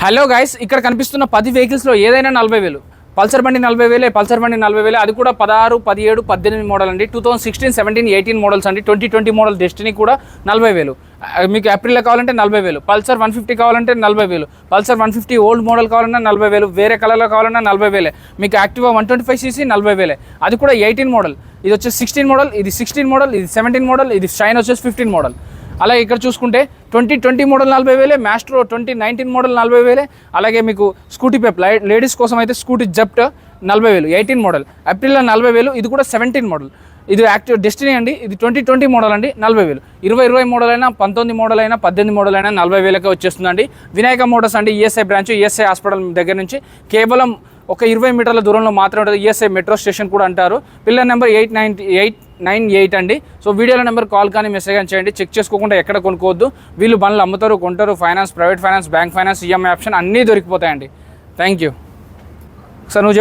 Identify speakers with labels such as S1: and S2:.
S1: Hello guys, ఇక్కడ కనిపిస్తున్న 10 వెహికల్స్లో ఏదైనా 40,000. పల్సర్ బండి 40,000, పల్సర్ బండి 40,000, అది కూడా 16, 17, 18 మోడల్ అండి. 2016, 17, 18 మోడల్స్ అండి. 2020 మోడల్ డెస్టినీ కూడా 40,000. మీకు ఏప్రిల్లో కావాలంటే 40,000. పల్సర్ 150 కావాలంటే 40,000. పల్సర్ 150 ఓల్డ్ మోడల్ కావాలన్నా 40,000. వేరే కలర్లో కావాలన్నా 40,000. మీకు యాక్టివా 125cc 40,000, అది కూడా 18 మోడల్. ఇది వచ్చేసి 16 మోడల్, ఇది 16 మోడల్, ఇది 17 మోడల్, ఇది షైన్ వచ్చేసి 15 మోడల్. అలాగే ఇక్కడ చూసుకుంటే 2020 మోడల్ 40,000, మ్యాస్ట్రో 2019 మోడల్ 40,000. అలాగే మీకు స్కూటీ పెప్ లేడీస్ కోసం అయితే స్కూటీ జెప్ట్ 40,000, 18 మోడల్. ఏప్రిల్లో 40,000, ఇది కూడా 17 మోడల్. ఇది యాక్టివ్ డెస్టినీ అండి. ఇది 2020 మోడల్ అండి, 40,000. 2020 మోడల్ అయినా, 19 మోడల్ అయినా, 18 మోడల్ అయినా 40,000కే వచ్చేస్తుందండి. వినాయక మోటార్స్ అండి, ఈఎస్ఐ బ్రాంచ్, ఈఎస్ఐ హాస్పిటల్ దగ్గర నుంచి కేవలం ఒక 20 మీటర్ల దూరంలో మాత్రమే ఉంటుంది. ఈఎస్ఐ మెట్రో స్టేషన్ కూడా అంటారు. పిల్లర్ నెంబర్ 898 అండి. సో వీడియోల నెంబర్ కాల్ కానీ మెసేజ్ కానీ చేయండి. చెక్ చేసుకోకుండా ఎక్కడ కొనుక్కోవద్దు. వీళ్ళు బండ్లు అమ్ముతారు, కొంటారు. Finance, private finance, bank finance, EMI option అన్నీ దొరికిపోతాయండి. Thank you sir. నువ్వు